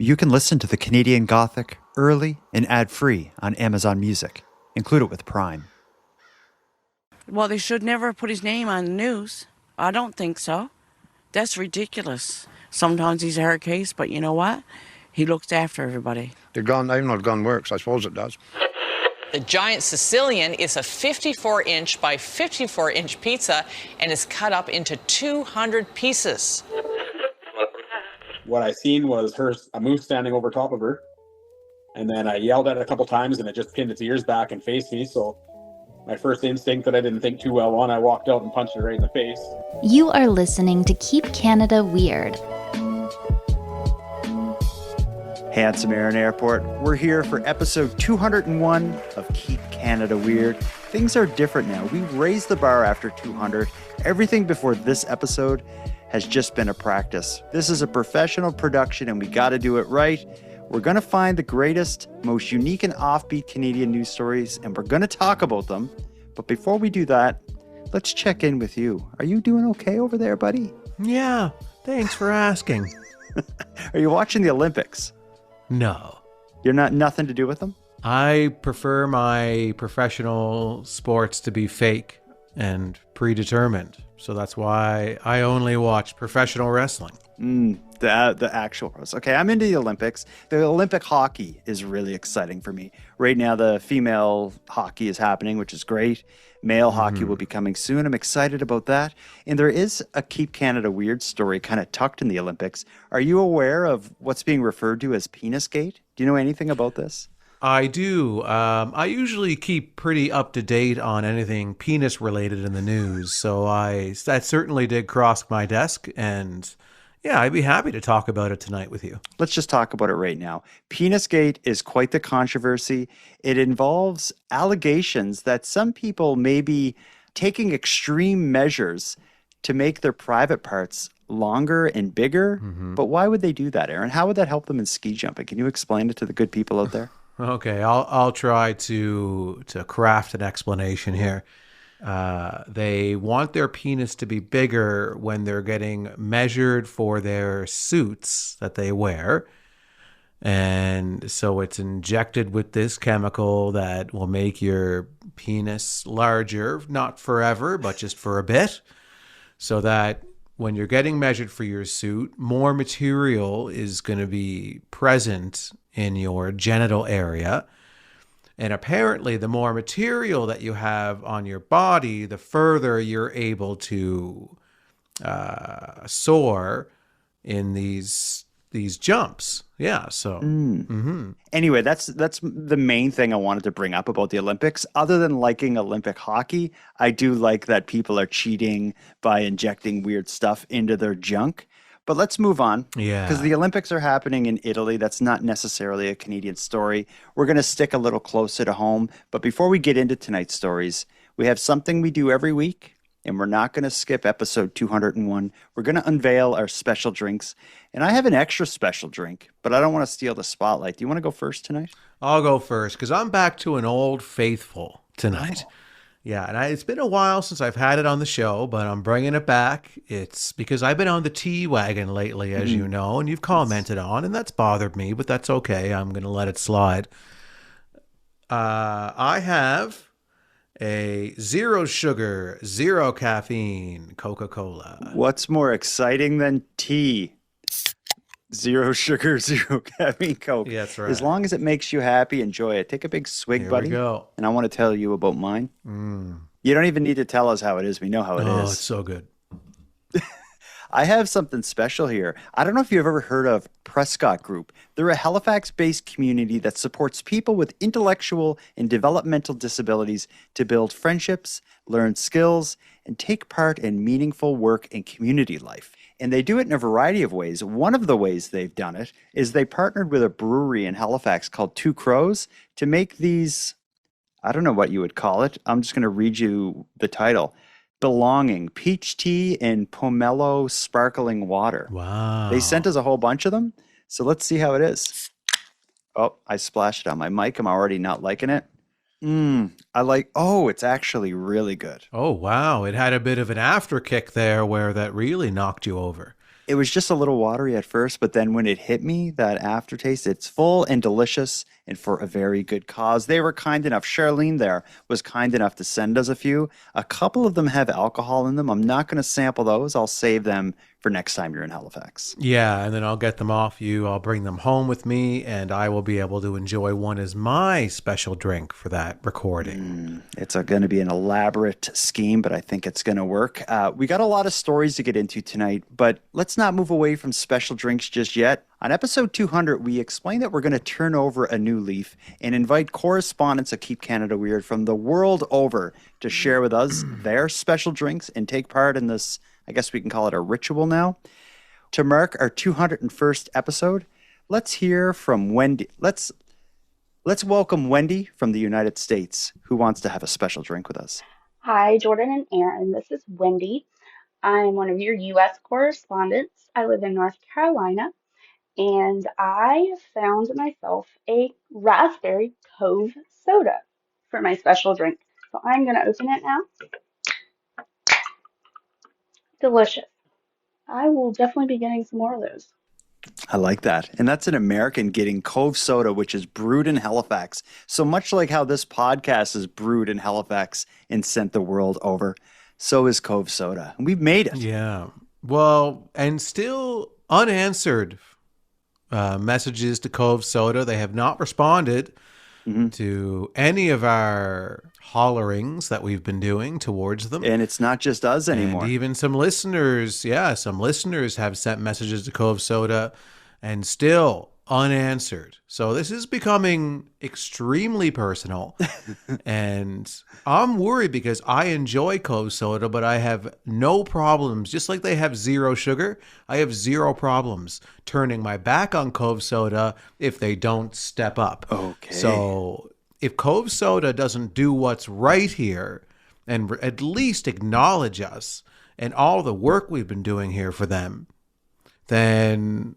You can listen to the Canadian Gothic early and ad-free on Amazon Music. Include it with Prime. Well, they should never put his name on the news. I don't think so. That's ridiculous. Sometimes he's a hard case, but you know what? He looks after everybody. The gun, I know the gun works. I suppose it does. The giant Sicilian is a 54-inch by 54-inch pizza and is cut up into 200 pieces. What I seen was a moose standing over top of her. And then I yelled at it a couple times and it just pinned its ears back and faced me. So my first instinct that I didn't think too well on, I walked out and punched it right in the face. You are listening to Keep Canada Weird. Handsome Aaron Airport, we're here for episode 201 of Keep Canada Weird. Things are different now. We raised the bar after 200. Everything before this episode has just been a practice. This is a professional production and we got to do it right. We're going to find the greatest, most unique and offbeat Canadian news stories and we're going to talk about them. But before we do that, let's check in with you. Are you doing okay over there, buddy? Yeah, thanks for asking. Are you watching the Olympics? No. You're nothing to do with them? I prefer my professional sports to be fake and predetermined. So that's why I only watch professional wrestling. The actual pros. Okay, I'm into the Olympics. The Olympic hockey is really exciting for me. Right now, the female hockey is happening, which is great. Male hockey will be coming soon. I'm excited about that. And there is a Keep Canada Weird story kind of tucked in the Olympics. Are you aware of what's being referred to as Penisgate? Do you know anything about this? I do. I usually keep pretty up to date on anything penis related in the news. So that certainly did cross my desk. And yeah, I'd be happy to talk about it tonight with you. Let's just talk about it right now. Penisgate is quite the controversy. It involves allegations that some people may be taking extreme measures to make their private parts longer and bigger. But why would they do that, Aaron? How would that help them in ski jumping? Can you explain it to the good people out there? Okay, I'll try to craft an explanation here. They want their penis to be bigger when they're getting measured for their suits that they wear. And so it's injected with this chemical that will make your penis larger, not forever, but just for a bit, so that when you're getting measured for your suit, more material is going to be present in your genital area. And apparently, the more material that you have on your body, the further you're able to soar in these jumps. Yeah. So Anyway, that's the main thing I wanted to bring up about the Olympics. Other than liking Olympic hockey, I do like that people are cheating by injecting weird stuff into their junk. But let's move on. Yeah. Because the Olympics are happening in Italy. That's not necessarily a Canadian story. We're going to stick a little closer to home. But before we get into tonight's stories, we have something we do every week. And we're not going to skip episode 201. We're going to unveil our special drinks. And I have an extra special drink, but I don't want to steal the spotlight. Do you want to go first tonight? I'll go first because I'm back to an old faithful tonight. Oh. Yeah, and it's been a while since I've had it on the show, but I'm bringing it back. It's because I've been on the tea wagon lately, as you know, and you've commented on, and that's bothered me, but that's okay. I'm going to let it slide. I have a 0 sugar, 0 caffeine Coca-Cola. What's more exciting than tea? 0 sugar, 0 caffeine Coke. Yeah, that's right. As long as it makes you happy, enjoy it. Take a big swig, Here buddy. we go. And I want to tell you about mine. You don't even need to tell us how it is. We know how it is. Oh, it's so good. I have something special here. I don't know if you've ever heard of Prescott Group. They're a Halifax-based community that supports people with intellectual and developmental disabilities to build friendships, learn skills, and take part in meaningful work and community life. And they do it in a variety of ways. One of the ways they've done it is they partnered with a brewery in Halifax called Two Crows to make these, I don't know what you would call it. I'm just going to read you the title. Belonging, peach tea and pomelo sparkling water. Wow. They sent us a whole bunch of them. So let's see how it is. Oh, I splashed it on my mic. I'm already not liking it. It's actually really good. Oh, wow. It had a bit of an after kick there where that really knocked you over. It was just a little watery at first, but then when it hit me, that aftertaste, it's full and delicious and for a very good cause. They were kind enough. Charlene there was kind enough to send us a few. A couple of them have alcohol in them. I'm not going to sample those. I'll save them for next time you're in Halifax. Yeah, and then I'll get them off you. I'll bring them home with me, and I will be able to enjoy one as my special drink for that recording. It's going to be an elaborate scheme, but I think it's going to work. We got a lot of stories to get into tonight, but let's not move away from special drinks just yet. On episode 200, we explained that we're going to turn over a new leaf and invite correspondents of Keep Canada Weird from the world over to share with us their special drinks and take part in this, I guess we can call it a ritual now. To mark our 201st episode, let's hear from Wendy. Let's welcome Wendy from the United States, who wants to have a special drink with us. Hi, Jordan and Aaron. This is Wendy. I'm one of your U.S. correspondents. I live in North Carolina, and I found myself a raspberry Cove soda for my special drink. So I'm going to open it now. Delicious. I will definitely be getting some more of those. I like that. And that's an American getting Cove soda, which is brewed in Halifax. So much like how this podcast is brewed in Halifax and sent the world over, so is Cove soda. And we've made it. Yeah. Well, and still unanswered messages to Cove Soda. They have not responded to any of our hollerings that we've been doing towards them. And it's not just us anymore. And even some listeners, some listeners have sent messages to Cove Soda and still unanswered. So this is becoming extremely personal. And I'm worried because I enjoy Cove Soda, but I have no problems. Just like they have zero sugar, I have zero problems turning my back on Cove Soda if they don't step up. Okay. So if Cove Soda doesn't do what's right here and at least acknowledge us and all the work we've been doing here for them, then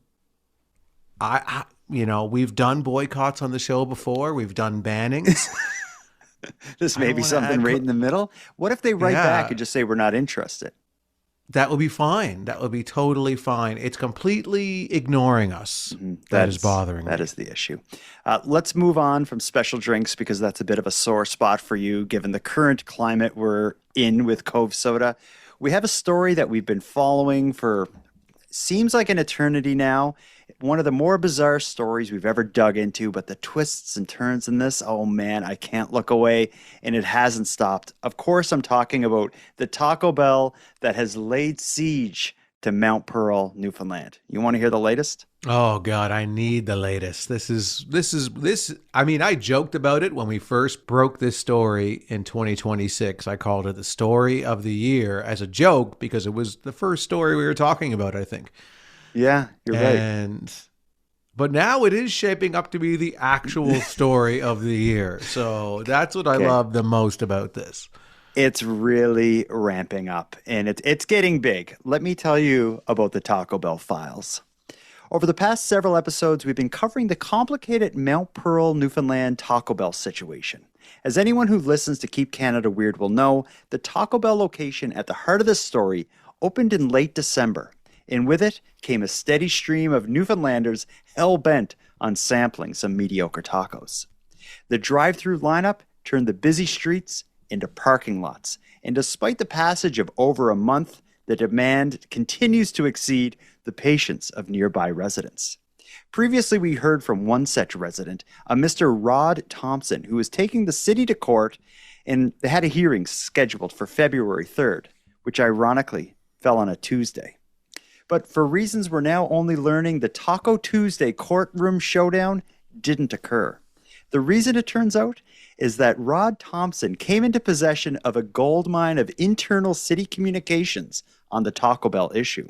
I we've done boycotts on the show before. We've done bannings. This may be something right in the middle. What if they write back and just say we're not interested? That would be fine. That would be totally fine. It's completely ignoring us. That is bothering me. That is the issue. Let's move on from special drinks because that's a bit of a sore spot for you given the current climate we're in with Cove Soda. We have a story that we've been following for seems like an eternity now. One of the more bizarre stories we've ever dug into, but the twists and turns in this, oh man, I can't look away, and it hasn't stopped. Of course, I'm talking about the Taco Bell that has laid siege to Mount Pearl, Newfoundland. You want to hear the latest? Oh God, I need the latest. This. I mean, I joked about it when we first broke this story in 2026. I called it the story of the year as a joke because it was the first story we were talking about, I think. Yeah, you're right. But now it is shaping up to be the actual story of the year. So that's what I love the most about this. It's really ramping up, and it's getting big. Let me tell you about the Taco Bell files. Over the past several episodes, we've been covering the complicated Mount Pearl, Newfoundland Taco Bell situation. As anyone who listens to Keep Canada Weird will know, the Taco Bell location at the heart of this story opened in late December. And with it came a steady stream of Newfoundlanders hell-bent on sampling some mediocre tacos. The drive-through lineup turned the busy streets into parking lots, and despite the passage of over a month, the demand continues to exceed the patience of nearby residents. Previously, we heard from one such resident, a Mr. Rod Thompson, who was taking the city to court, and they had a hearing scheduled for February 3rd, which ironically fell on a Tuesday. But for reasons we're now only learning, the Taco Tuesday courtroom showdown didn't occur. The reason, it turns out, is that Rod Thompson came into possession of a goldmine of internal city communications on the Taco Bell issue.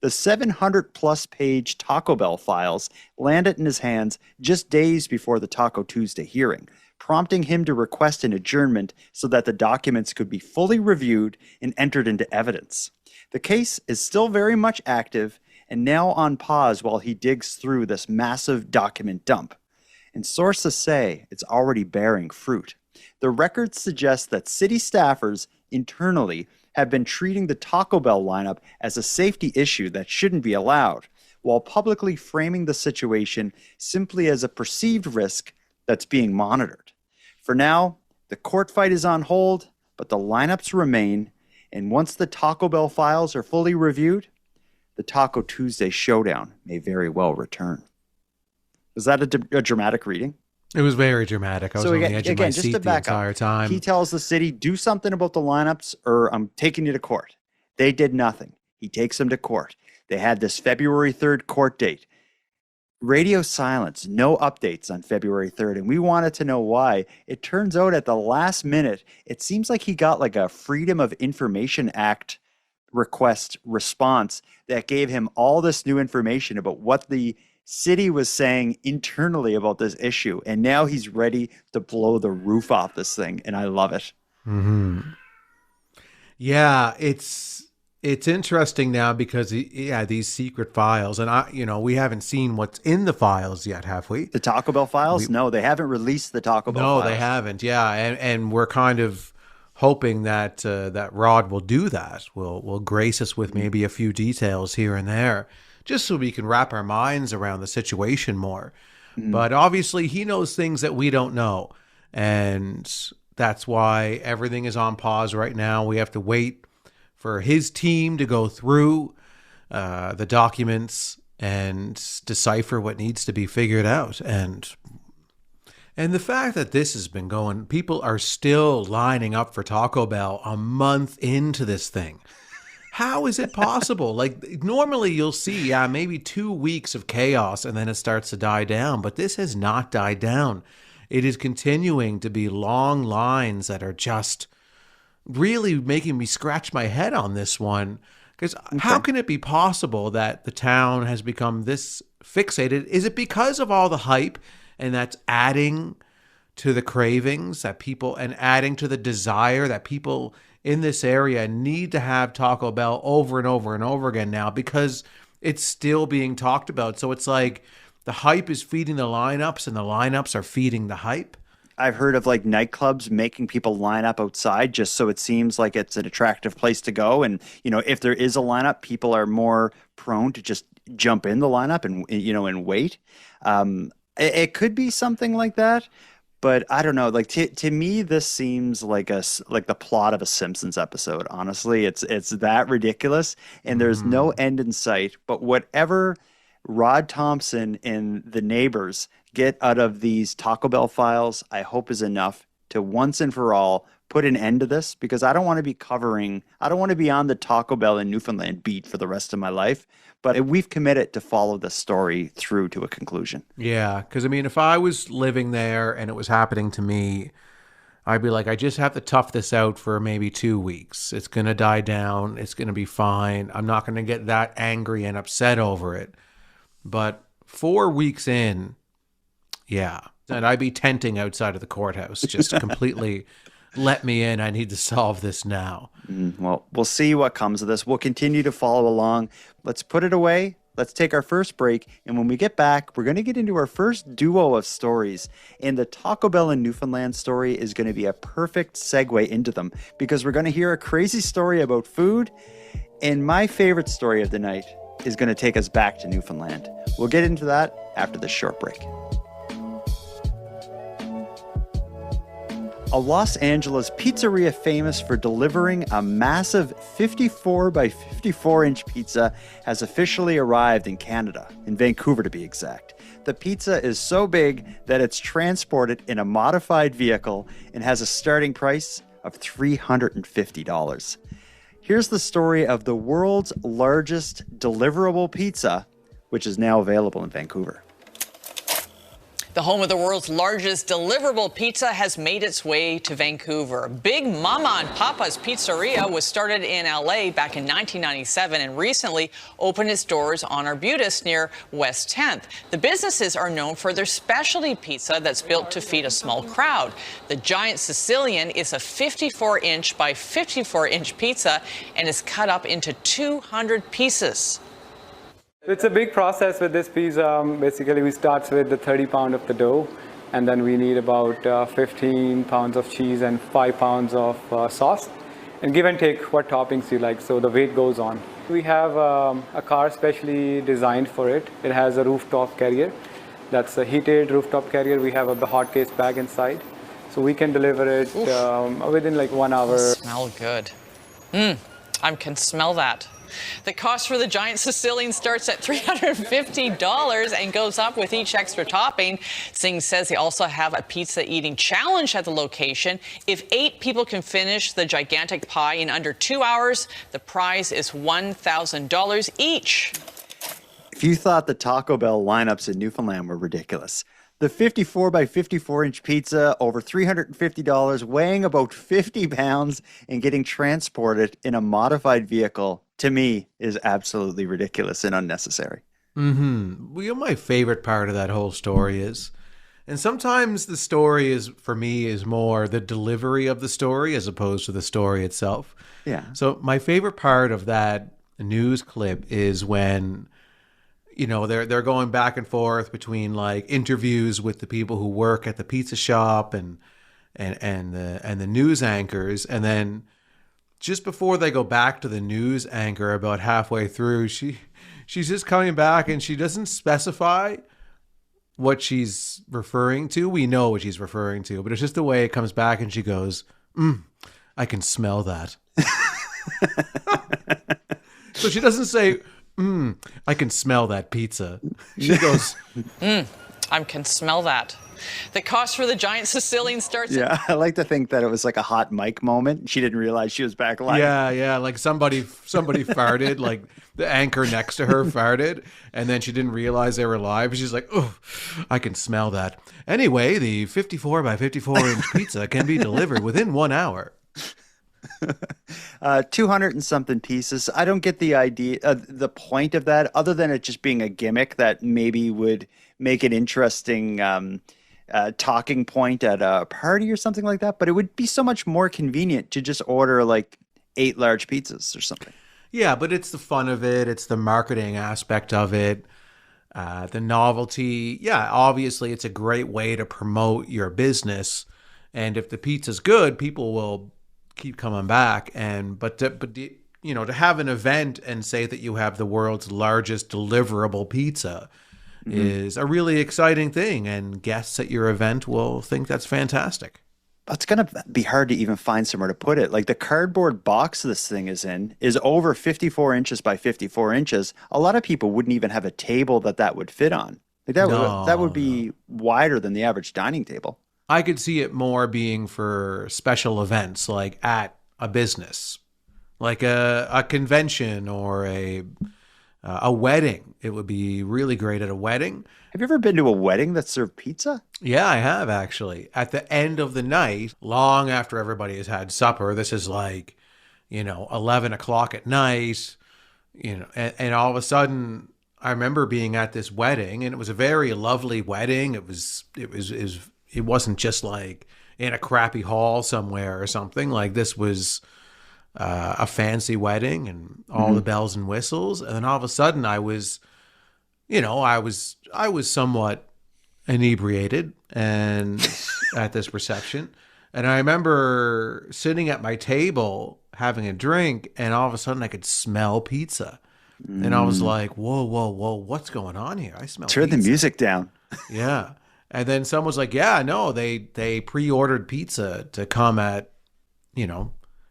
The 700-plus page Taco Bell files landed in his hands just days before the Taco Tuesday hearing, prompting him to request an adjournment so that the documents could be fully reviewed and entered into evidence. The case is still very much active and now on pause while he digs through this massive document dump. And sources say it's already bearing fruit. The records suggest that city staffers internally have been treating the Taco Bell lineup as a safety issue that shouldn't be allowed, while publicly framing the situation simply as a perceived risk that's being monitored. For now, the court fight is on hold, but the lineups remain, and once the Taco Bell files are fully reviewed, the Taco Tuesday showdown may very well return. Was that a dramatic reading? It was very dramatic. I was on the edge of my seat the entire time. He tells the city, do something about the lineups or I'm taking you to court. They did nothing. He takes them to court. They had this February 3rd court date. Radio silence, no updates on February 3rd, and we wanted to know why. It turns out at the last minute, it seems like he got like a Freedom of Information Act response that gave him all this new information about what the city was saying internally about this issue, and now he's ready to blow the roof off this thing, and I love it. Mm-hmm. Yeah, it's interesting now because these secret files, and we haven't seen what's in the files yet, have we? The Taco Bell files? No, they haven't released the Taco Bell files. No, they haven't. Yeah, and we're kind of hoping that that Rod will do that. Will grace us with maybe a few details here and there, just so we can wrap our minds around the situation more. But obviously he knows things that we don't know. And that's why everything is on pause right now. We have to wait for his team to go through the documents and decipher what needs to be figured out. And the fact that this has been going, people are still lining up for Taco Bell a month into this thing. How is it possible? Like, normally you'll see, maybe 2 weeks of chaos and then it starts to die down. But this has not died down. It is continuing to be long lines that are just really making me scratch my head on this one. Because how can it be possible that the town has become this fixated? Is it because of all the hype and that's adding to the cravings that people, and adding to the desire that people in this area need to have Taco Bell over and over and over again now because it's still being talked about? So it's like the hype is feeding the lineups and the lineups are feeding the hype. I've heard of like nightclubs making people line up outside just so it seems like it's an attractive place to go. And, if there is a lineup, people are more prone to just jump in the lineup and wait. It could be something like that. But I don't know. Like to me, this seems like the plot of a Simpsons episode. Honestly, it's that ridiculous, and there's no end in sight. But whatever Rod Thompson and the neighbors get out of these Taco Bell files, I hope is enough to once and for all put an end to this, because I don't want to be on the Taco Bell in Newfoundland beat for the rest of my life. But we've committed to follow the story through to a conclusion. Yeah, because if I was living there and it was happening to me, I'd be like, I just have to tough this out for maybe 2 weeks. It's going to die down. It's going to be fine. I'm not going to get that angry and upset over it. But 4 weeks in, yeah. And I'd be tenting outside of the courthouse, just completely let me in. I need to solve this now. Well, we'll see what comes of this. We'll continue to follow along. Let's put it away. Let's take our first break. And when we get back, we're going to get into our first duo of stories. And the Taco Bell in Newfoundland story is going to be a perfect segue into them, because we're going to hear a crazy story about food. And my favorite story of the night is going to take us back to Newfoundland. We'll get into that after this short break. A Los Angeles pizzeria famous for delivering a massive 54 by 54 inch pizza has officially arrived in Canada, in Vancouver to be exact. The pizza is so big that it's transported in a modified vehicle and has a starting price of $350. Here's the story of the world's largest deliverable pizza, which is now available in Vancouver. The home of the world's largest deliverable pizza has made its way to Vancouver. Big Mama and Papa's Pizzeria was started in LA back in 1997 and recently opened its doors on Arbutus near West 10th. The businesses are known for their specialty pizza that's built to feed a small crowd. The giant Sicilian is a 54-inch by 54-inch pizza and is cut up into 200 pieces. It's a big process with this pizza. Basically, we start with the 30 pound of the dough, and then we need about 15 pounds of cheese and 5 pounds of sauce. and give and take what toppings you like, so the weight goes on. We have a car specially designed for it. It has a rooftop carrier. That's a heated rooftop carrier. We have a hot case bag inside, so we can deliver it within like 1 hour. Smell good. I can smell that. The cost for the giant Sicilian starts at $350 and goes up with each extra topping. Singh says they also have a pizza eating challenge at the location. If 8 people can finish the gigantic pie in under 2 hours, the prize is $1,000 each. If you thought the Taco Bell lineups in Newfoundland were ridiculous, the 54 by 54 inch pizza, over $350, weighing about 50 pounds and getting transported in a modified vehicle, to me, is absolutely ridiculous and unnecessary. Well, you know, my favorite part of that whole story is, and sometimes the story is, for me, is more the delivery of the story as opposed to the story itself. Yeah. So my favorite part of that news clip is when, you know, they're going back and forth between like interviews with the people who work at the pizza shop and the news anchors, and then just before they go back to the news anchor, about halfway through, she's just coming back and she doesn't specify what she's referring to. We know what she's referring to, but it's just the way it comes back, and she goes, I can smell that. So she doesn't say, I can smell that pizza. She goes, I can smell that. The cost for the giant Sicilian starts Yeah, I like to think that it was like a hot mic moment. She didn't realize she was back live. yeah, like somebody farted, like the anchor next to her farted, and then she didn't realize they were live. She's like, oh, I can smell that. Anyway, the 54 by 54 inch pizza can be delivered within 1 hour. 200 and something pieces. I don't get the idea, the point of that, other than it just being a gimmick that maybe would make an interesting talking point at a party or something like that. But it would be so much more convenient to just order like 8 large pizzas or something. Yeah, but it's the fun of it. It's the marketing aspect of it. The novelty. Yeah, obviously it's a great way to promote your business. And if the pizza's good, people will keep coming back. But you know, to have an event and say that you have the world's largest deliverable pizza is a really exciting thing, and guests at your event will think that's fantastic. It's going to be hard to even find somewhere to put it. Like the cardboard box this thing is in is over 54 inches by 54 inches. A lot of people wouldn't even have a table that would fit on. Like that would be wider than the average dining table. I could see it more being for special events, like at a business, like a convention or a wedding. It would be really great at a wedding. Have you ever been to a wedding that served pizza? Yeah, I have actually. At the end of the night, long after everybody has had supper, this is like, 11 o'clock at night, and all of a sudden I remember being at this wedding, and it was a very lovely wedding. It wasn't just like in a crappy hall somewhere or something. Like this was a fancy wedding and all the bells and whistles. And then all of a sudden I was somewhat inebriated and at this reception. And I remember sitting at my table having a drink, and all of a sudden I could smell pizza. And I was like, whoa, what's going on here? I smell Turn pizza. the music down. Yeah. And then someone was like, yeah, no, they pre-ordered pizza to come at,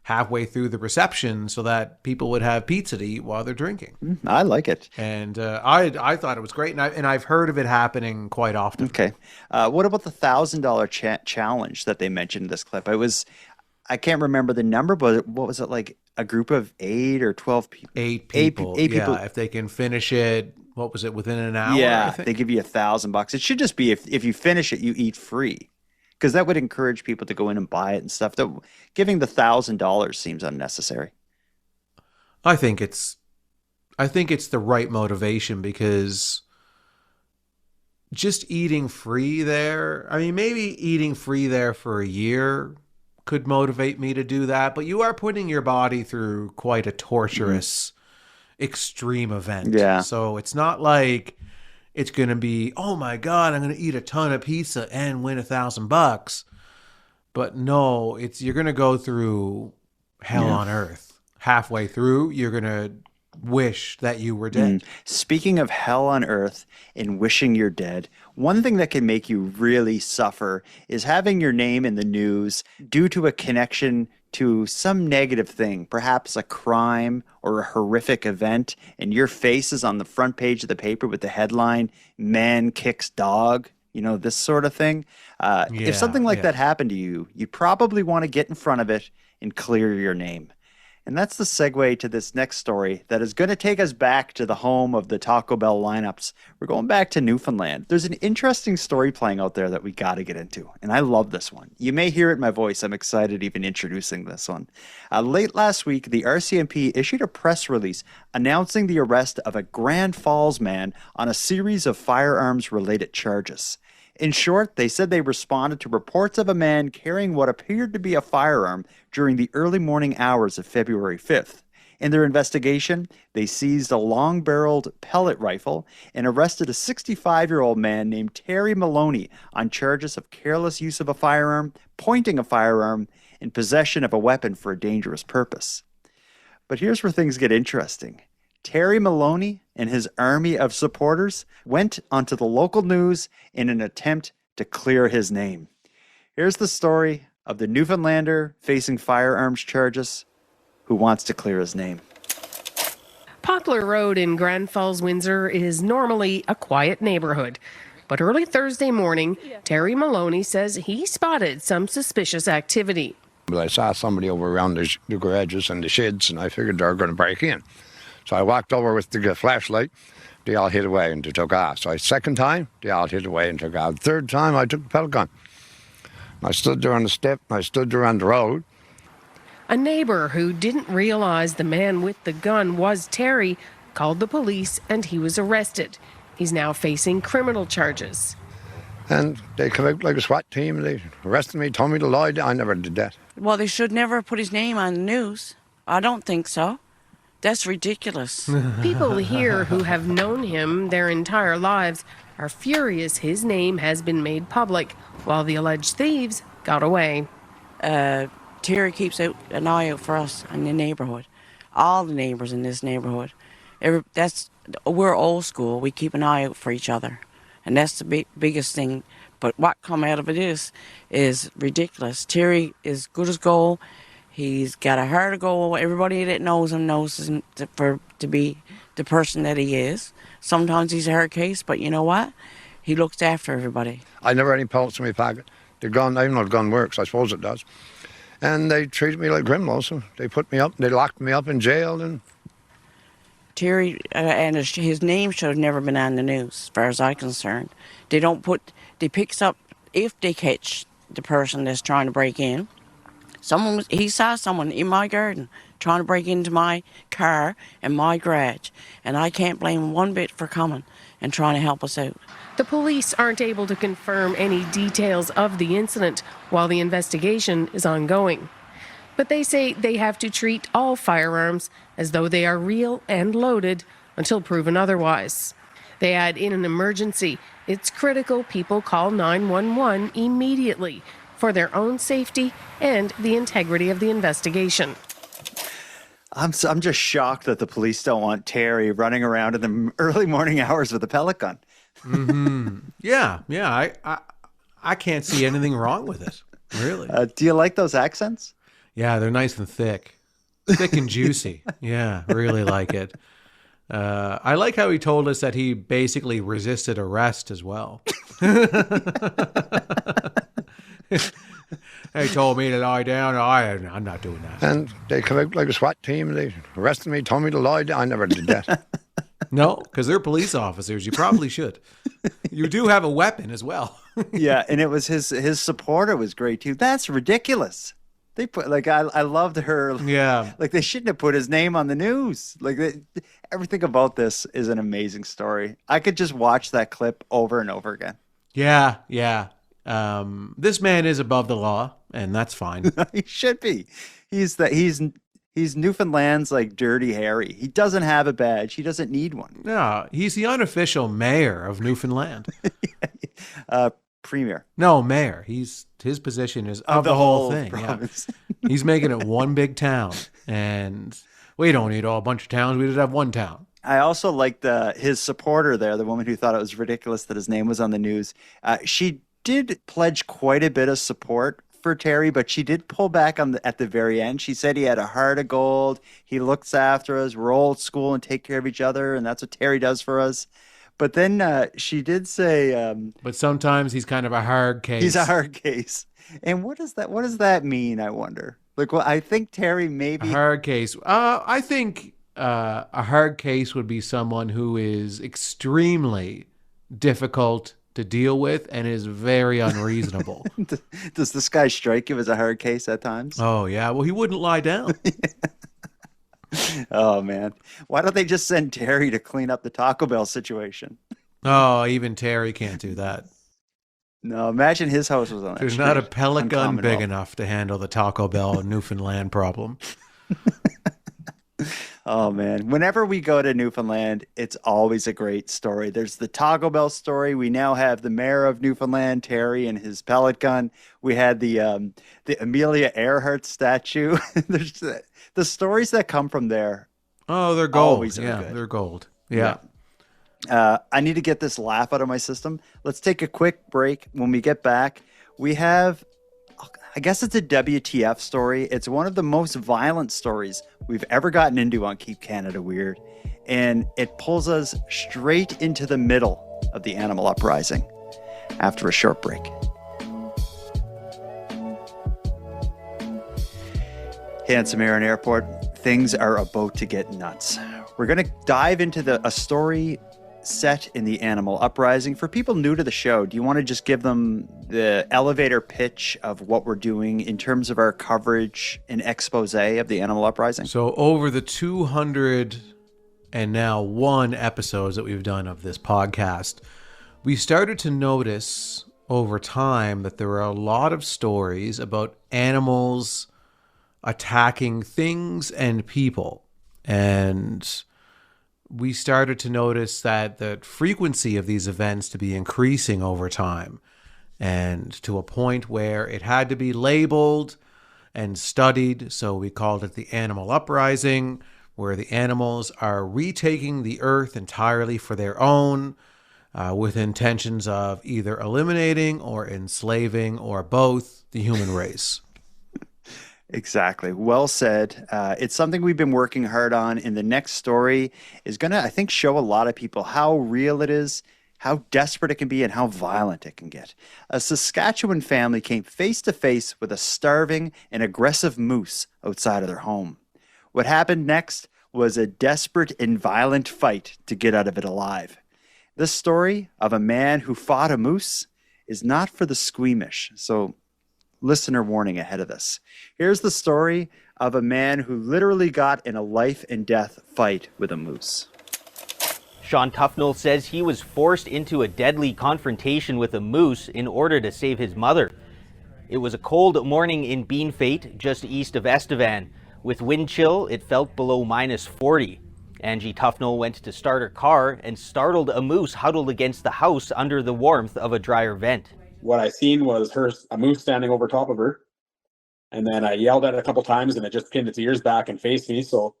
halfway through the reception so that people would have pizza to eat while they're drinking. I like it. And I thought it was great. And I've heard of it happening quite often. Okay. What about the $1,000 challenge that they mentioned in this clip? I can't remember the number, but what was it, like a group of 8 or 12 people? 8 people. Eight people. If they can finish it, what was it, within an hour? Yeah, I think? they give you $1,000. It should just be if you finish it, you eat free, because that would encourage people to go in and buy it and stuff. Giving the $1,000 seems unnecessary. I think it's the right motivation, because just eating free there, I mean, maybe eating free there for a year could motivate me to do that, but you are putting your body through quite a torturous, extreme event. Yeah. So it's not like it's going to be, oh my God, I'm going to eat a ton of pizza and win $1,000. But no, you're going to go through hell on earth. Halfway through, you're going to wish that you were dead. Speaking of hell on earth and wishing you're dead, one thing that can make you really suffer is having your name in the news due to a connection to some negative thing, perhaps a crime or a horrific event, and your face is on the front page of the paper with the headline, "Man Kicks Dog," this sort of thing. If something like that happened to you, you'd probably want to get in front of it and clear your name. And that's the segue to this next story that is going to take us back to the home of the Taco Bell lineups. We're going back to Newfoundland. There's an interesting story playing out there that we got to get into, and I love this one. You may hear it in my voice. I'm excited even introducing this one. Late last week, the RCMP issued a press release announcing the arrest of a Grand Falls man on a series of firearms-related charges. In short, they said they responded to reports of a man carrying what appeared to be a firearm during the early morning hours of February 5th. In their investigation, they seized a long-barreled pellet rifle and arrested a 65-year-old man named Terry Maloney on charges of careless use of a firearm, pointing a firearm, and possession of a weapon for a dangerous purpose. But here's where things get interesting. Terry Maloney and his army of supporters went onto the local news in an attempt to clear his name. Here's the story of the Newfoundlander facing firearms charges who wants to clear his name. Poplar Road in Grand Falls, Windsor is normally a quiet neighborhood. But early Thursday morning, Terry Maloney says he spotted some suspicious activity. But I saw somebody over around the garages and the sheds, and I figured they were going to break in. So I walked over with the flashlight. They all hid away and they took off. So second time, they all hid away and took off. Third time, I took the pellet gun. I stood there on the step. I stood there on the road. A neighbor who didn't realize the man with the gun was Terry called the police and he was arrested. He's now facing criminal charges. And they come out like a SWAT team and they arrested me, told me to lie. I never did that. Well, they should never put his name on the news. I don't think so. That's ridiculous. People here who have known him their entire lives are furious his name has been made public while the alleged thieves got away. Terry keeps an eye out for us in the neighborhood. All the neighbors in this neighborhood. We're old school. We keep an eye out for each other. And that's the biggest thing. But what come out of it is ridiculous. Terry is good as gold. He's got a heart of gold. Everybody that knows him knows him to be the person that he is. Sometimes he's a hard case, but you know what? He looks after everybody. I never had any pellets in my pocket. The gun, I don't know if the gun works. I suppose it does. And they treated me like criminals. So they put me up, they locked me up in jail. And Terry and his name should have never been on the news, as far as I'm concerned. They picks up, if they catch the person that's trying to break in. He saw someone in my garden trying to break into my car and my garage, and I can't blame him one bit for coming and trying to help us out. The police aren't able to confirm any details of the incident while the investigation is ongoing. But they say they have to treat all firearms as though they are real and loaded until proven otherwise. They add in an emergency. It's critical people call 911 immediately for their own safety and the integrity of the investigation. I'm just shocked that the police don't want Terry running around in the early morning hours with a pellet gun. Mm-hmm. Yeah. I can't see anything wrong with it, really. Do you like those accents? Yeah, they're nice and thick and juicy. Yeah, really like it. I like how he told us that he basically resisted arrest as well. They told me to lie down. I'm not doing that. And they come out like a SWAT team and they arrested me, told me to lie down. I never did that. No, because they're police officers. You probably should. You do have a weapon as well. Yeah, and it was his supporter was great too. That's ridiculous. They put I loved her. Yeah, like they shouldn't have put his name on the news. Everything about this is an amazing story. I could just watch that clip over and over again. Yeah. This man is above the law, and that's fine. He should be. He's Newfoundland's Dirty Harry. He doesn't have a badge. He doesn't need one. No, he's the unofficial mayor of Newfoundland. Premier. No, mayor. His position is of the whole thing. Yeah. He's making it one big town, and we don't need a bunch of towns. We just have one town. I also like his supporter there, the woman who thought it was ridiculous that his name was on the news. She did pledge quite a bit of support for Terry, but she did pull back at the very end. She said he had a heart of gold. He looks after us. We're old school and take care of each other, and that's what Terry does for us. But then she did say, but sometimes he's kind of a hard case. He's a hard case. And what does that mean, I wonder? Like, well, I think Terry maybe... A hard case. I think a hard case would be someone who is extremely difficult to deal with and is very unreasonable. Does this guy strike you as a hard case at times? Oh, yeah. Well, he wouldn't lie down. Oh, man. Why don't they just send Terry to clean up the Taco Bell situation? Oh, even Terry can't do that. No, imagine his house was on that. There's not a pellet gun big enough to handle the Taco Bell Newfoundland problem. Oh, man. Whenever we go to Newfoundland, it's always a great story. There's the Taco Bell story. We now have the mayor of Newfoundland, Terry, and his pellet gun. We had the Amelia Earhart statue. There's the stories that come from there. Oh, they're gold. Always yeah, good. They're gold. Yeah. I need to get this laugh out of my system. Let's take a quick break. When we get back, we have, I guess it's a WTF story. It's one of the most violent stories we've ever gotten into on Keep Canada Weird. And it pulls us straight into the middle of the animal uprising after a short break. Handsome Aaron Airport, things are about to get nuts. We're going to dive into a story set in the animal uprising. For people new to the show, do you want to just give them the elevator pitch of what we're doing in terms of our coverage and expose of the animal uprising? So over the 200 and now 1 episodes that we've done of this podcast, we started to notice over time that there were a lot of stories about animals attacking things and people. And we started to notice that the frequency of these events to be increasing over time, and to a point where it had to be labeled and studied. So we called it the animal uprising, where the animals are retaking the earth entirely for their own, with intentions of either eliminating or enslaving or both the human race. Exactly. Well said. It's something we've been working hard on, and the next story is going to, I think, show a lot of people how real it is, how desperate it can be, and how violent it can get. A Saskatchewan family came face to face with a starving and aggressive moose outside of their home. What happened next was a desperate and violent fight to get out of it alive. This story of a man who fought a moose is not for the squeamish, so listener warning ahead of this. Here's the story of a man who literally got in a life and death fight with a moose. Sean Tufnell says he was forced into a deadly confrontation with a moose in order to save his mother. It was a cold morning in Beanfate, just east of Estevan. With wind chill, it felt below -40. Angie Tufnell went to start her car and startled a moose huddled against the house under the warmth of a dryer vent. What I seen was a moose standing over top of her. And then I yelled at it a couple times and it just pinned its ears back and faced me. So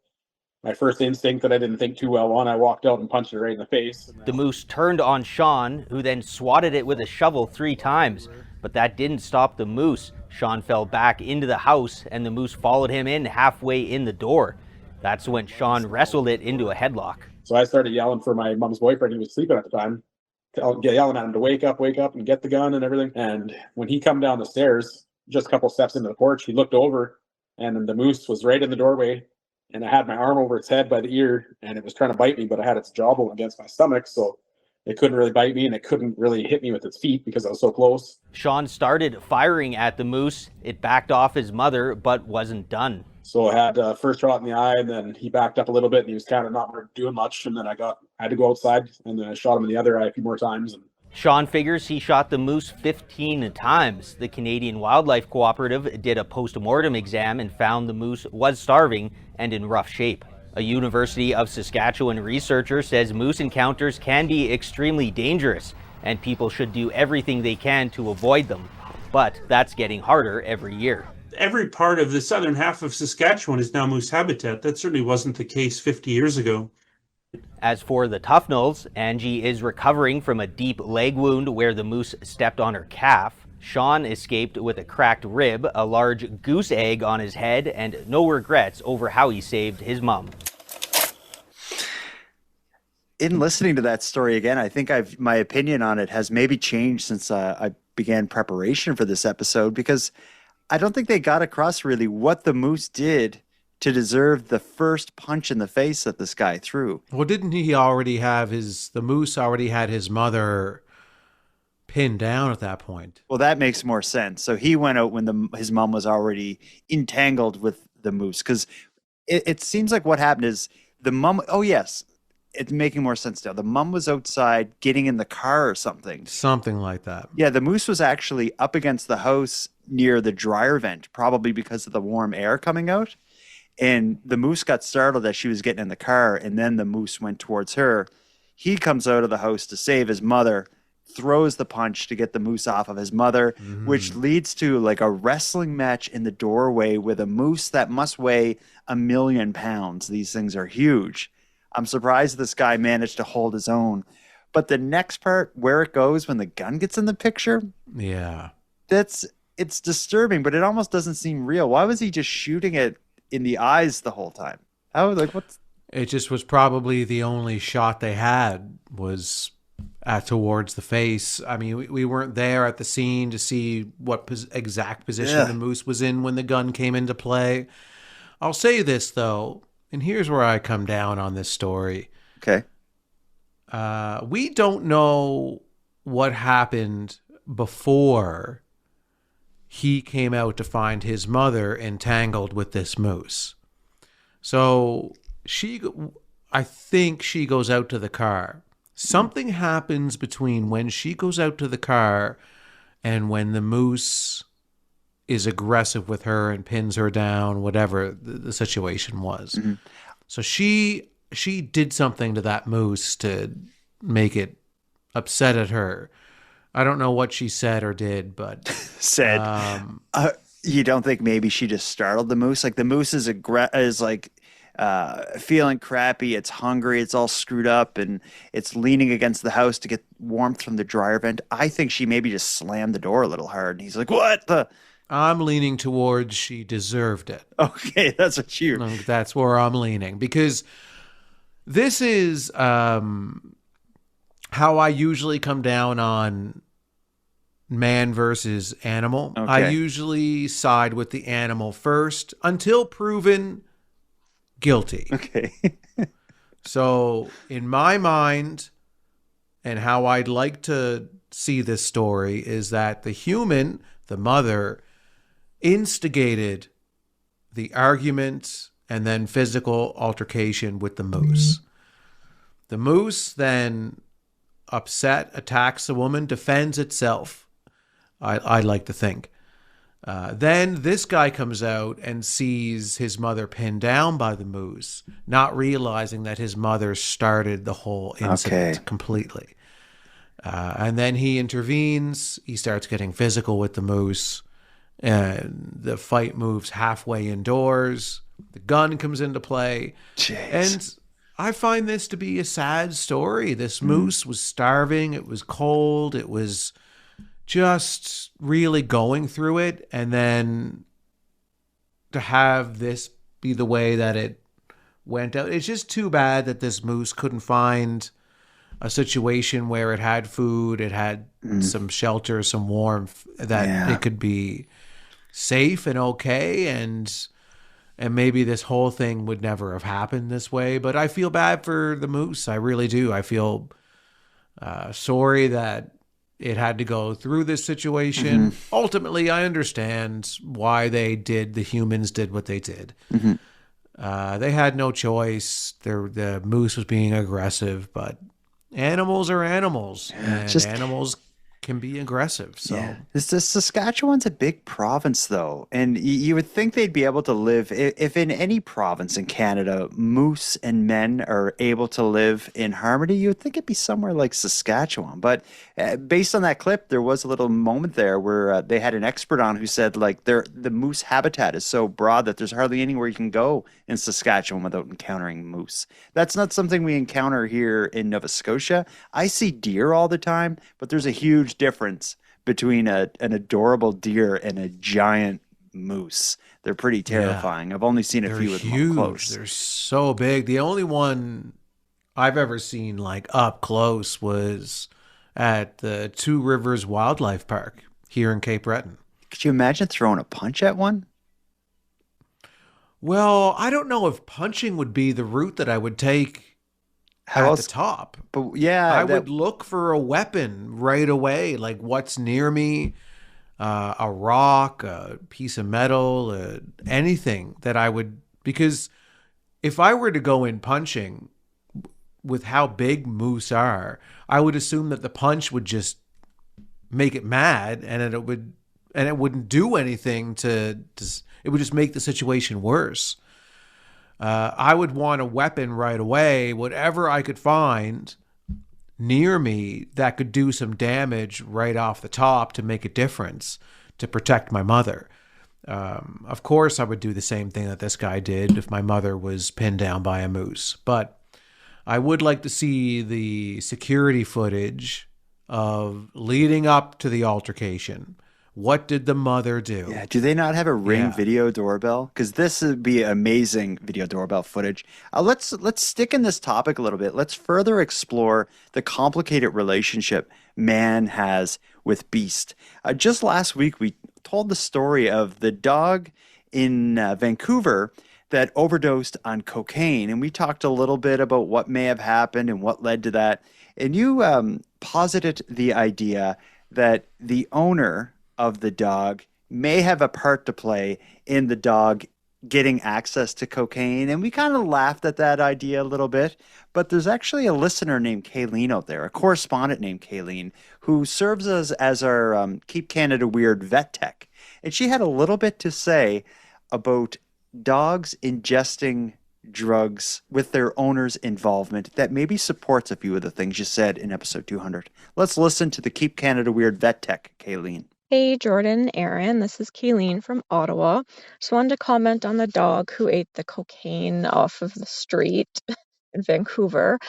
my first instinct that I didn't think too well on, I walked out and punched it right in the face. The moose turned on Sean, who then swatted it with a shovel 3 times. But that didn't stop the moose. Sean fell back into the house and the moose followed him in halfway in the door. That's when Sean wrestled it into a headlock. So I started yelling for my mom's boyfriend, who was sleeping at the time, yelling at him to wake up and get the gun and everything. And when he come down the stairs, just a couple steps into the porch, he looked over and the moose was right in the doorway. And I had my arm over its head by the ear and it was trying to bite me, but I had its jawbone against my stomach. So it couldn't really bite me and it couldn't really hit me with its feet because I was so close. Sean started firing at the moose. It backed off his mother, but wasn't done. So I had first shot in the eye, and then he backed up a little bit, and he was kind of not doing much. And then I had to go outside, and then I shot him in the other eye a few more times. And Sean figures he shot the moose 15 times. The Canadian Wildlife Cooperative did a post-mortem exam and found the moose was starving and in rough shape. A University of Saskatchewan researcher says moose encounters can be extremely dangerous, and people should do everything they can to avoid them. But that's getting harder every year. every part of the southern half of Saskatchewan is now moose habitat. That certainly wasn't the case 50 years ago. As for the Tufnells, Angie is recovering from a deep leg wound where the moose stepped on her calf. Sean escaped with a cracked rib, a large goose egg on his head, and no regrets over how he saved his mom. In listening to that story again, I think my opinion on it has maybe changed since I began preparation for this episode, because I don't think they got across really what the moose did to deserve the first punch in the face that this guy threw. Well, didn't he already have the moose already had his mother pinned down at that point? Well, that makes more sense. So he went out when his mom was already entangled with the moose, because it seems like what happened is the mom, oh yes, it's making more sense now. The mom was outside getting in the car or something. Something like that. Yeah, the moose was actually up against the house near the dryer vent, probably because of the warm air coming out. And the moose got startled as she was getting in the car, and then the moose went towards her. He comes out of the house to save his mother, throws the punch to get the moose off of his mother, which leads to like a wrestling match in the doorway with a moose that must weigh 1,000,000 pounds. These things are huge. I'm surprised this guy managed to hold his own. But the next part, where it goes when the gun gets in the picture, yeah, it's disturbing, but it almost doesn't seem real. Why was he just shooting it in the eyes the whole time? It just was probably the only shot they had was towards the face. I mean, we weren't there at the scene to see what exact position the moose was in when the gun came into play. I'll say this though, and here's where I come down on this story. Okay. We don't know what happened before he came out to find his mother entangled with this moose. So I think she goes out to the car. Something happens between when she goes out to the car and when the moose is aggressive with her and pins her down, whatever the situation was. Mm-hmm. So she did something to that moose to make it upset at her. I don't know what she said or did, but you don't think maybe she just startled the moose? Like the moose is feeling crappy. It's hungry. It's all screwed up, and it's leaning against the house to get warmth from the dryer vent. I think she maybe just slammed the door a little hard, and he's like, "What the?" I'm leaning towards she deserved it. Okay, that's what you. That's where I'm leaning, because this is how I usually come down on man versus animal. Okay. I usually side with the animal first until proven guilty. Okay. So in my mind, and how I'd like to see this story, is that the human, the mother, instigated the argument and then physical altercation with the moose. The moose then, upset, attacks the woman, defends itself. I'd like to think. Then this guy comes out and sees his mother pinned down by the moose, not realizing that his mother started the whole incident completely. And then he intervenes. He starts getting physical with the moose. And the fight moves halfway indoors. The gun comes into play. Jeez. And I find this to be a sad story. This moose was starving. It was cold. It was just really going through it. And then to have this be the way that it went out, it's just too bad that this moose couldn't find a situation where it had food, it had some shelter, some warmth, that it could be safe and okay, and maybe this whole thing would never have happened this way. But I feel bad for the moose. I really do. I feel sorry that it had to go through this situation. Ultimately, I understand why the humans did what they did. They had no choice. The moose was being aggressive, but animals are animals, and animals can be aggressive. So Yeah, Saskatchewan's a big province, though, and you would think they'd be able to live if in any province in Canada, moose and men are able to live in harmony. You would think it'd be somewhere like Saskatchewan, but based on that clip, there was a little moment there where they had an expert on who said like the moose habitat is so broad that there's hardly anywhere you can go in Saskatchewan without encountering moose. That's not something we encounter here in Nova Scotia. I see deer all the time, but there's a huge difference between an adorable deer and a giant moose. They're pretty terrifying. I've only seen a they're few of them up huge. close. They're so big. The only one I've ever seen like up close was at the Two Rivers Wildlife Park here in Cape Breton. Could you imagine throwing a punch at one? Well, I don't know if punching would be the route that I would take How at else? the top. But yeah, I would look for a weapon right away, like what's near me, a rock, a piece of metal, anything that I would, because if I were to go in punching with how big moose are, I would assume that the punch would just make it mad and it wouldn't do anything it would just make the situation worse. I would want a weapon right away, whatever I could find near me that could do some damage right off the top to make a difference, to protect my mother. Of course, I would do the same thing that this guy did if my mother was pinned down by a moose. But I would like to see the security footage of leading up to the altercation. What did the mother do? Yeah, do they not have a Ring video doorbell? Because this would be amazing video doorbell footage. Let's stick in this topic a little bit. Let's further explore the complicated relationship man has with beast. Just last week, we told the story of the dog in Vancouver that overdosed on cocaine, and we talked a little bit about what may have happened and what led to that. And you posited the idea that the owner of the dog may have a part to play in the dog getting access to cocaine. And we kind of laughed at that idea a little bit. But there's actually a listener named Kayleen out there, a correspondent named Kayleen, who serves us as our Keep Canada Weird vet tech. And she had a little bit to say about dogs ingesting drugs with their owner's involvement that maybe supports a few of the things you said in episode 200. Let's listen to the Keep Canada Weird vet tech, Kayleen. Hey, Jordan and Aaron, this is Kayleen from Ottawa. Just wanted to comment on the dog who ate the cocaine off of the street in Vancouver.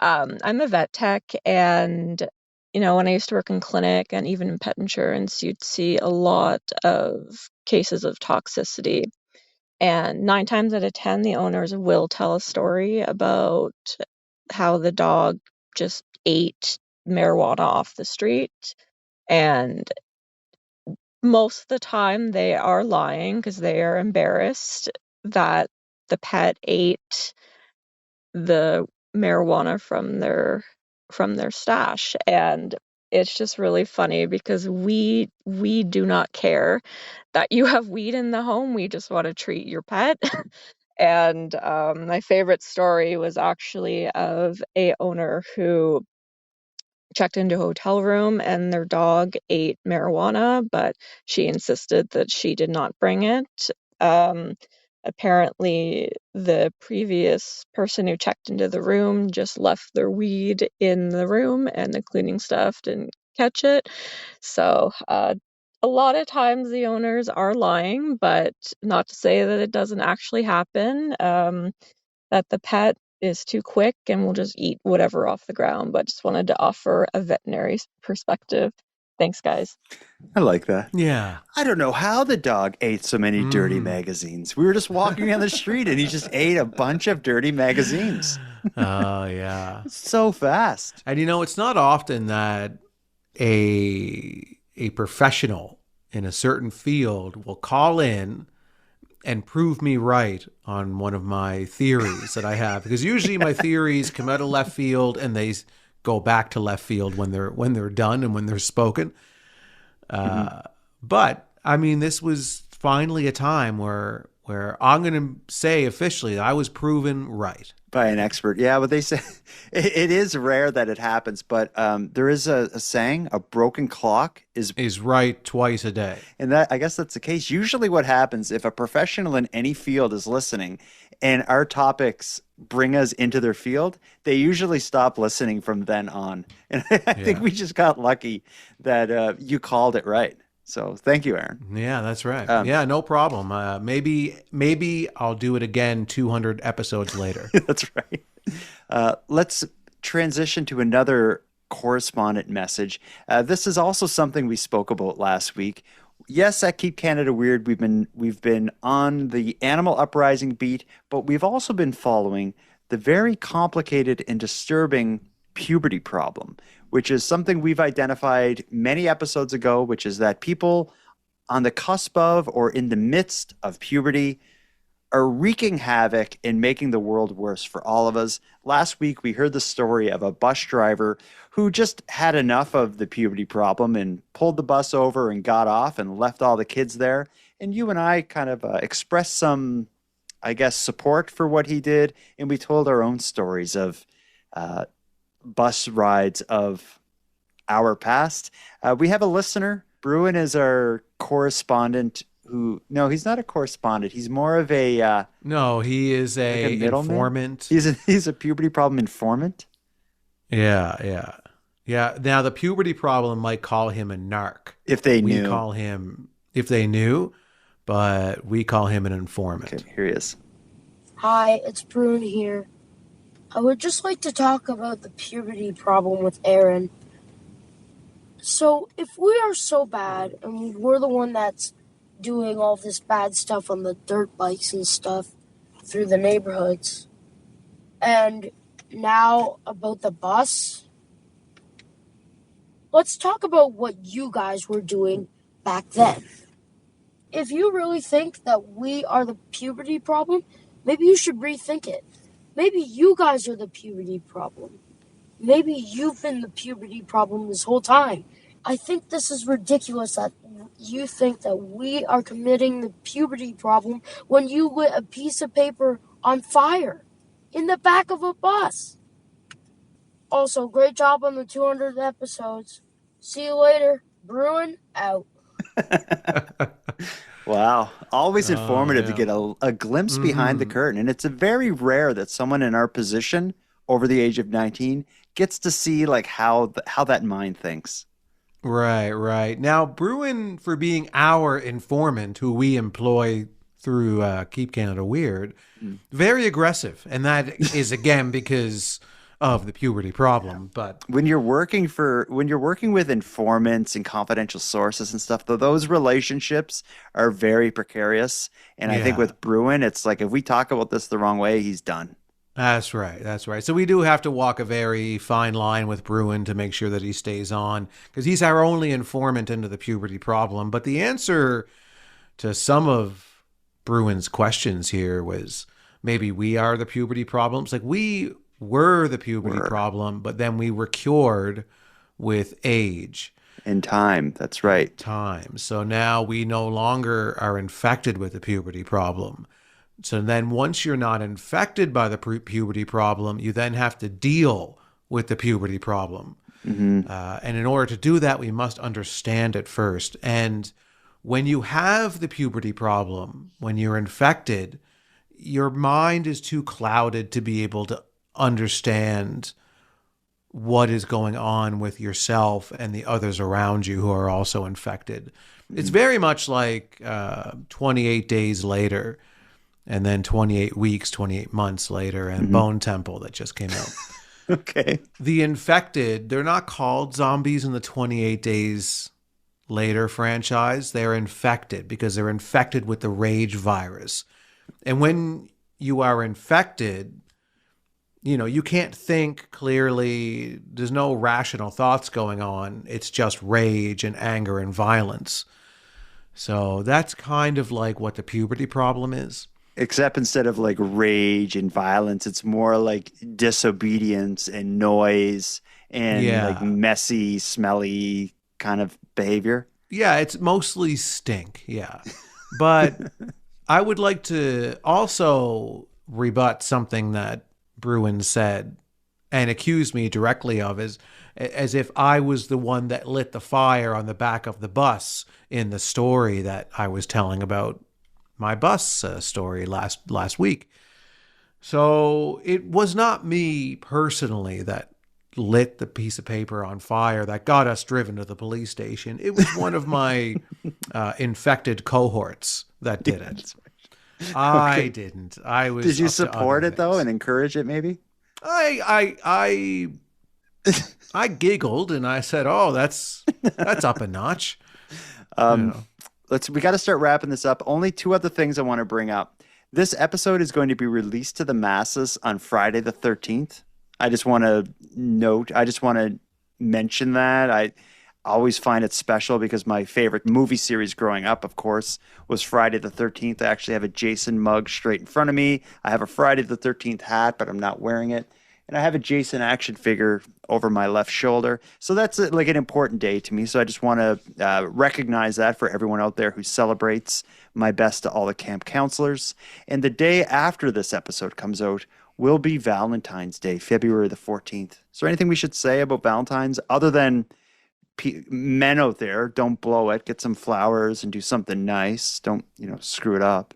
I'm a vet tech, and when I used to work in clinic and even in pet insurance, you'd see a lot of cases of toxicity. And 9 times out of 10, the owners will tell a story about how the dog just ate marijuana off the street. And most of the time they are lying because they are embarrassed that the pet ate the marijuana from their stash. And it's just really funny because we do not care that you have weed in the home. We just want to treat your pet. And my favorite story was actually of a owner who checked into a hotel room and their dog ate marijuana, but she insisted that she did not bring it. Apparently, the previous person who checked into the room just left their weed in the room and the cleaning staff didn't catch it. So, a lot of times the owners are lying, but not to say that it doesn't actually happen, that the pet is too quick and will just eat whatever off the ground, but just wanted to offer a veterinary perspective. Thanks, guys. I like that. Yeah. I don't know how the dog ate so many dirty magazines. We were just walking down the street and he just ate a bunch of dirty magazines. Oh, yeah. So fast. And it's not often that a professional in a certain field will call in and prove me right on one of my theories that I have, because usually my theories come out of left field and they go back to left field when they're done and when they're spoken. But I mean, this was finally a time where where I'm going to say officially that I was proven right. By an expert. Yeah, but they say it is rare that it happens, but there is a saying, a broken clock is right twice a day. And that, I guess that's the case. Usually what happens if a professional in any field is listening and our topics bring us into their field, they usually stop listening from then on. And I think we just got lucky that you called it right. So thank you, Aaron. Yeah, that's right. Yeah, no problem. Maybe I'll do it again 200 episodes later. That's right. Let's transition to another correspondent message. This is also something we spoke about last week. Yes, at Keep Canada Weird, we've been on the animal uprising beat, but we've also been following the very complicated and disturbing puberty problem, which is something we've identified many episodes ago, which is that people on the cusp of or in the midst of puberty are wreaking havoc and making the world worse for all of us. Last week, we heard the story of a bus driver who just had enough of the puberty problem and pulled the bus over and got off and left all the kids there. And you and I kind of expressed some, I guess, support for what he did. And we told our own stories of bus rides of our past. We have a listener. Bruin is our correspondent no, he's not a correspondent. He's more of a no, he is like a informant. He's a puberty problem informant. Yeah. Now the puberty problem might call him a narc if they knew. We call him if they knew, but we call him an informant. Okay, here he is. Hi, it's Bruin here. I would just like to talk about the puberty problem with Aaron. So, if we are so bad and we're the one that's doing all this bad stuff on the dirt bikes and stuff through the neighborhoods, and now about the bus, let's talk about what you guys were doing back then. If you really think that we are the puberty problem, maybe you should rethink it. Maybe you guys are the puberty problem. Maybe you've been the puberty problem this whole time. I think this is ridiculous that you think that we are committing the puberty problem when you lit a piece of paper on fire in the back of a bus. Also, great job on the 200 episodes. See you later. Bruin out. Wow. Always informative to get a glimpse behind the curtain. And it's very rare that someone in our position over the age of 19 gets to see like how that mind thinks. Right. Now, Bruin, for being our informant who we employ through Keep Canada Weird, very aggressive. And that is, again, because of the puberty problem. But when you're working with informants and confidential sources and stuff, though, those relationships are very precarious. And I think with Bruin, it's like if we talk about this the wrong way, he's done. That's right. So we do have to walk a very fine line with Bruin to make sure that he stays on, because he's our only informant into the puberty problem. But the answer to some of Bruin's questions here was maybe we are the puberty problems. Like we were the puberty problem, but then we were cured with age. In time, that's right. Time. So now we no longer are infected with the puberty problem. So then once you're not infected by the puberty problem, you then have to deal with the puberty problem. And in order to do that, we must understand it first. And when you have the puberty problem, when you're infected, your mind is too clouded to be able to understand what is going on with yourself and the others around you who are also infected. It's very much like 28 days later, and then 28 weeks, 28 months later, and Bone Temple that just came out. Okay. The infected, they're not called zombies in the 28 days later franchise. They're infected because they're infected with the rage virus. And when you are infected, you can't think clearly. There's no rational thoughts going on. It's just rage and anger and violence. So that's kind of like what the puberty problem is. Except instead of like rage and violence, it's more like disobedience and noise and like messy, smelly kind of behavior. Yeah, it's mostly stink. Yeah. But I would like to also rebut something that Bruin said and accuse me directly of, as if I was the one that lit the fire on the back of the bus in the story that I was telling about my bus story last week. So it was not me personally that lit the piece of paper on fire that got us driven to the police station. It was one of my infected cohorts that did it. I didn't. I was. Did you up to support other it though things. and encourage it? Maybe. I giggled and I said, "Oh, that's up a notch." We got to start wrapping this up. Only two other things I want to bring up. This episode is going to be released to the masses on Friday the 13th. I just want to mention that. I always find it special because my favorite movie series growing up, of course, was Friday the 13th. I actually have a Jason mug straight in front of me. I have a Friday the 13th hat, but I'm not wearing it. And I have a Jason action figure over my left shoulder. So that's like an important day to me. So I just want to recognize that for everyone out there who celebrates. My best to all the camp counselors. And the day after this episode comes out will be Valentine's Day, February the 14th. Is there anything we should say about Valentine's other than men out there, don't blow it, get some flowers and do something nice. Don't, screw it up.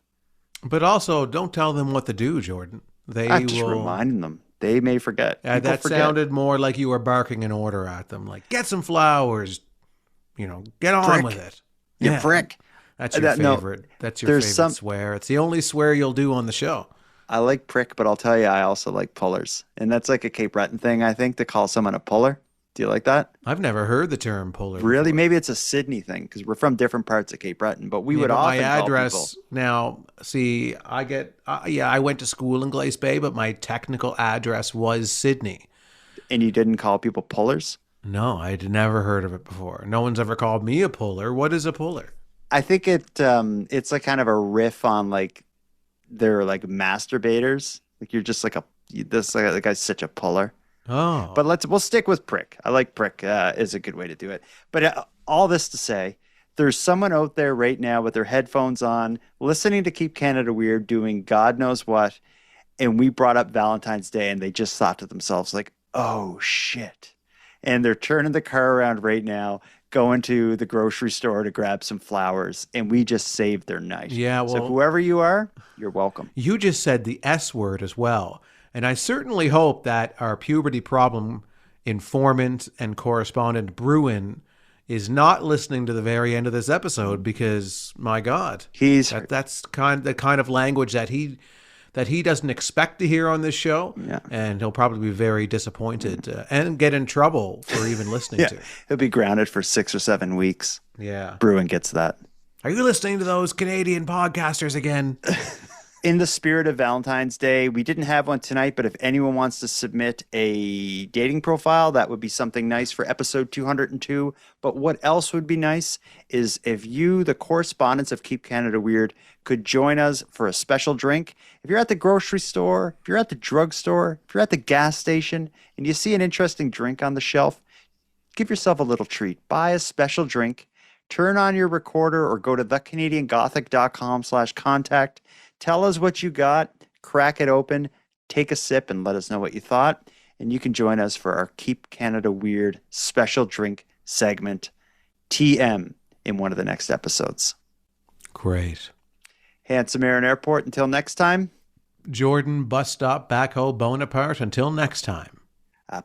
But also, don't tell them what to do, Jordan. I'm just reminding them. They may forget. That sounded more like you were barking an order at them, like, get some flowers, get on with it. You prick. That's your favorite. That's your favorite swear. It's the only swear you'll do on the show. I like prick, but I'll tell you, I also like pullers. And that's like a Cape Breton thing, I think, to call someone a puller. Do you like that? I've never heard the term puller. Really? Before. Maybe it's a Sydney thing because we're from different parts of Cape Breton, but we would often my address call people. Now. See, I went to school in Glace Bay, but my technical address was Sydney. And you didn't call people pullers? No, I'd never heard of it before. No one's ever called me a puller. What is a puller? I think it's like kind of a riff on like they're like masturbators. Like you're just like this guy's such a puller. Oh, but we'll stick with prick. I like prick is a good way to do it. But all this to say, there's someone out there right now with their headphones on, listening to Keep Canada Weird, doing God knows what, and we brought up Valentine's Day, and they just thought to themselves like, "Oh shit!" And they're turning the car around right now, going to the grocery store to grab some flowers, and we just saved their night. Yeah, well, so whoever you are, you're welcome. You just said the S word as well. And I certainly hope that our puberty problem informant and correspondent Bruin is not listening to the very end of this episode because, my God, that's the kind of language that he doesn't expect to hear on this show. Yeah. And he'll probably be very disappointed and get in trouble for even listening to. He'll be grounded for 6 or 7 weeks. Yeah. Bruin gets that. Are you listening to those Canadian podcasters again? In the spirit of Valentine's Day, we didn't have one tonight, but if anyone wants to submit a dating profile, that would be something nice for episode 202. But what else would be nice is if you, the correspondents of Keep Canada Weird, could join us for a special drink. If you're at the grocery store, if you're at the drugstore, if you're at the gas station, and you see an interesting drink on the shelf, give yourself a little treat. Buy a special drink, turn on your recorder, or go to thecanadiangothic.com/contact. Tell us what you got, crack it open, take a sip, and let us know what you thought. And you can join us for our Keep Canada Weird special drink segment, TM, in one of the next episodes. Great. Handsome Aaron Airport, until next time. Jordan, Bus Stop, Backhoe, Bonaparte, until next time.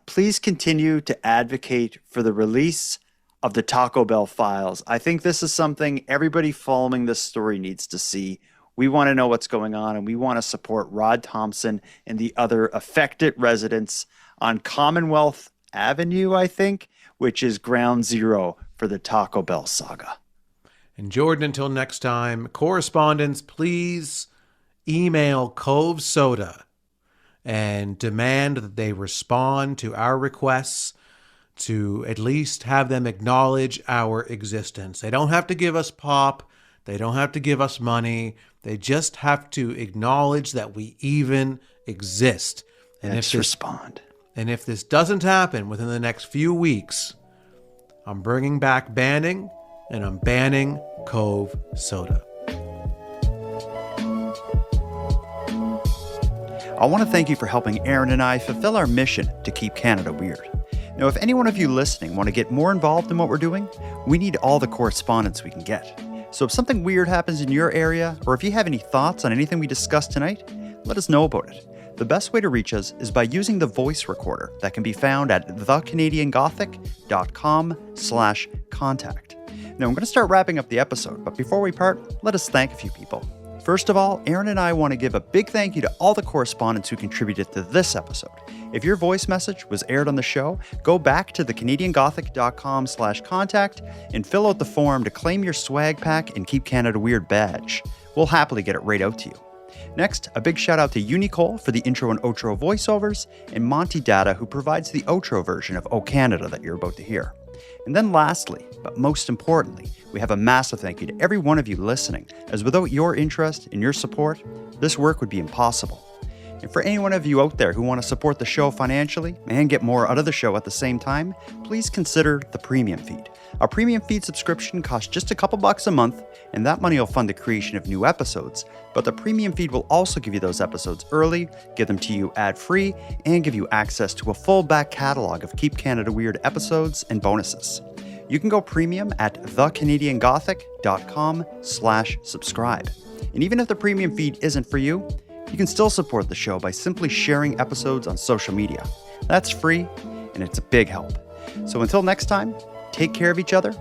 Please continue to advocate for the release of the Taco Bell files. I think this is something everybody following this story needs to see. We want to know what's going on, and we want to support Rod Thompson and the other affected residents on Commonwealth Avenue, I think, which is ground zero for the Taco Bell saga. And Jordan, until next time, correspondents, please email Cove Soda and demand that they respond to our requests to at least have them acknowledge our existence. They don't have to give us pop. They don't have to give us money. They just have to acknowledge that we even exist. And respond. And if this doesn't happen within the next few weeks, I'm bringing back banning, and I'm banning Cove Soda. I want to thank you for helping Aaron and I fulfill our mission to keep Canada weird. Now, if any one of you listening want to get more involved in what we're doing, we need all the correspondence we can get. So if something weird happens in your area, or if you have any thoughts on anything we discussed tonight, let us know about it. The best way to reach us is by using the voice recorder that can be found at thecanadiangothic.com/contact. Now, I'm going to start wrapping up the episode, but before we part, let us thank a few people. First of all, Aaron and I want to give a big thank you to all the correspondents who contributed to this episode. If your voice message was aired on the show, go back to thecanadiangothic.com/contact and fill out the form to claim your swag pack and Keep Canada Weird badge. We'll happily get it right out to you. Next, a big shout out to Unicole for the intro and outro voiceovers, and Monty Data, who provides the outro version of O Canada that you're about to hear. And then lastly, but most importantly, we have a massive thank you to every one of you listening, as without your interest and your support, this work would be impossible. And for any one of you out there who want to support the show financially and get more out of the show at the same time, please consider the premium feed. Our premium feed subscription costs just a couple bucks a month, and that money will fund the creation of new episodes. But the premium feed will also give you those episodes early, give them to you ad-free, and give you access to a full back catalog of Keep Canada Weird episodes and bonuses. You can go premium at thecanadiangothic.com/subscribe. And even if the premium feed isn't for you, you can still support the show by simply sharing episodes on social media. That's free, and it's a big help. So until next time, take care of each other,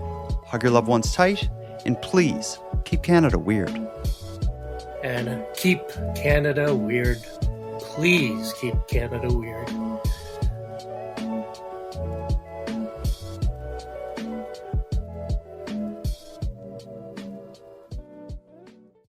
hug your loved ones tight, and please keep Canada weird. And keep Canada weird. Please keep Canada weird.